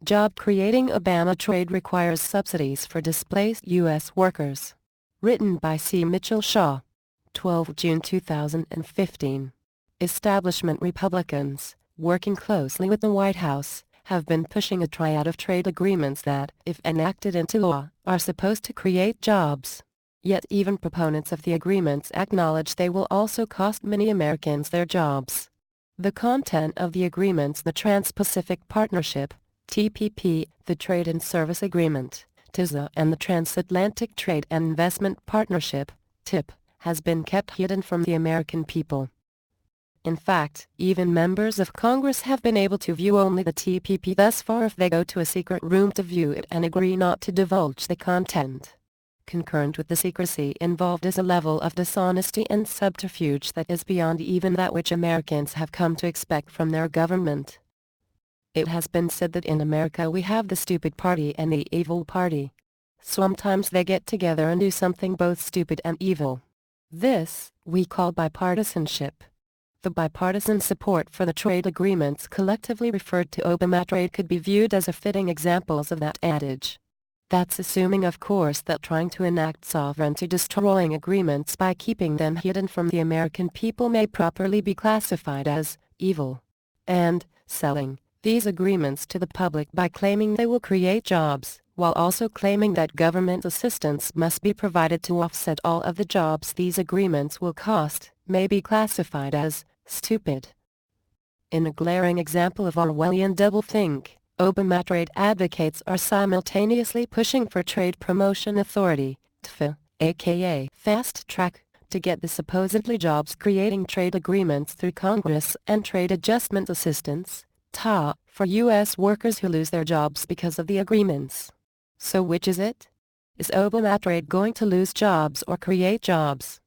Job-creating ObamaTrade requires subsidies for displaced U.S. workers. Written by C. Mitchell Shaw. 12 June 2015. Establishment Republicans, working closely with the White House, have been pushing a triad of trade agreements that, if enacted into law, are supposed to create jobs. Yet even proponents of the agreements acknowledge they will also cost many Americans their jobs. The content of the agreements: the Trans-Pacific Partnership, TPP, the Trade and Service Agreement, TISA, and the Transatlantic Trade and Investment Partnership, TIP, has been kept hidden from the American people. In fact, even members of Congress have been able to view only the TPP thus far if they go to a secret room to view it and agree not to divulge the content. Concurrent with the secrecy involved is a level of dishonesty and subterfuge that is beyond even that which Americans have come to expect from their government. It has been said that in America we have the stupid party and the evil party. Sometimes they get together and do something both stupid and evil. This we call bipartisanship. The bipartisan support for the trade agreements collectively referred to ObamaTrade could be viewed as a fitting examples of that adage. That's assuming, of course, that trying to enact sovereignty-destroying agreements by keeping them hidden from the American people may properly be classified as evil. And selling these agreements to the public by claiming they will create jobs, while also claiming that government assistance must be provided to offset all of the jobs these agreements will cost, may be classified as stupid. In a glaring example of Orwellian doublethink, ObamaTrade advocates are simultaneously pushing for Trade Promotion Authority, TPA, aka Fast Track, to get the supposedly jobs-creating trade agreements through Congress, and Trade Adjustment Assistance, TA, for U.S. workers who lose their jobs because of the agreements. So which is it? Is ObamaTrade going to lose jobs or create jobs?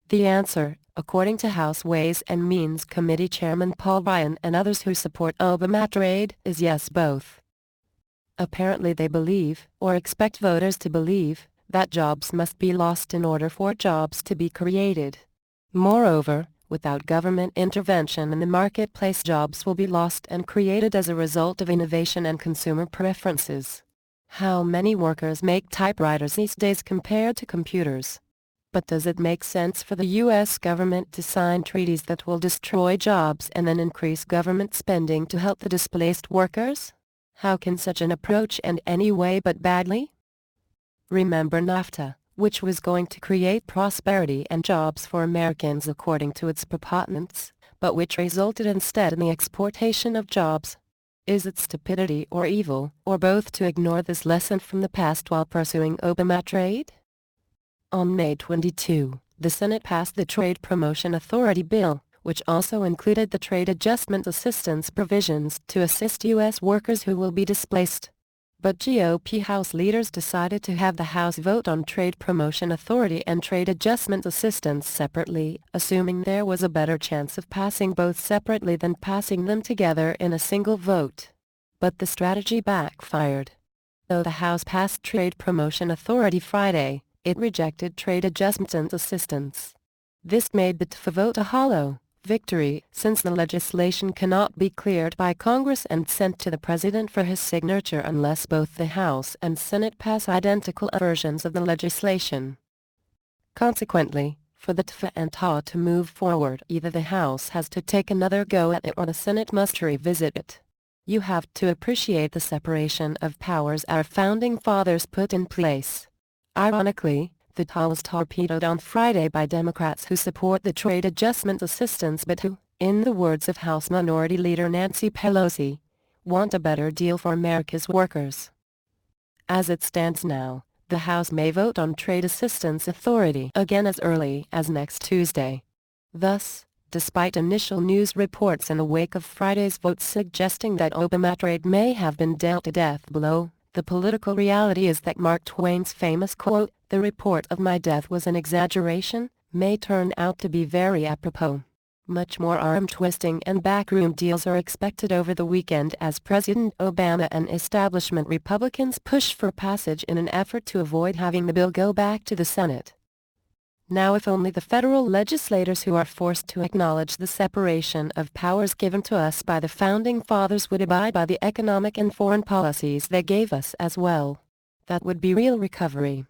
The answer, according to House Ways and Means Committee Chairman Paul Ryan and others who support ObamaTrade, is yes, both. Apparently they believe, or expect voters to believe, that jobs must be lost in order for jobs to be created. Moreover, without government intervention in the marketplace, jobs will be lost and created as a result of innovation and consumer preferences. How many workers make typewriters these days compared to computers? But does it make sense for the U.S. government to sign treaties that will destroy jobs and then increase government spending to help the displaced workers? How can such an approach end any way but badly? Remember NAFTA, which was going to create prosperity and jobs for Americans according to its proponents, but which resulted instead in the exportation of jobs. Is it stupidity or evil, or both, to ignore this lesson from the past while pursuing ObamaTrade? On May 22, the Senate passed the Trade Promotion Authority bill, which also included the Trade Adjustment Assistance provisions to assist U.S. workers who will be displaced. But GOP House leaders decided to have the House vote on Trade Promotion Authority and Trade Adjustment Assistance separately, assuming there was a better chance of passing both separately than passing them together in a single vote. But the strategy backfired. Though the House passed Trade Promotion Authority Friday, it rejected Trade Adjustment Assistance. This made the TPA vote a hollow victory, since the legislation cannot be cleared by Congress and sent to the President for his signature unless both the House and Senate pass identical versions of the legislation. Consequently, for the TPA and TA to move forward, either the House has to take another go at it or the Senate must revisit it. You have to appreciate the separation of powers our founding fathers put in place. Ironically, the TA was torpedoed on Friday by Democrats who support the Trade Adjustment Assistance but who, in the words of House Minority Leader Nancy Pelosi, want a better deal for America's workers. As it stands now, the House may vote on Trade Assistance Authority again as early as next Tuesday. Thus, despite initial news reports in the wake of Friday's vote suggesting that ObamaTrade may have been dealt a death blow, the political reality is that Mark Twain's famous quote, "The report of my death was an exaggeration," may turn out to be very apropos. Much more arm-twisting and backroom deals are expected over the weekend as President Obama and establishment Republicans push for passage in an effort to avoid having the bill go back to the Senate. Now if only the federal legislators who are forced to acknowledge the separation of powers given to us by the Founding Fathers would abide by the economic and foreign policies they gave us as well. That would be real recovery.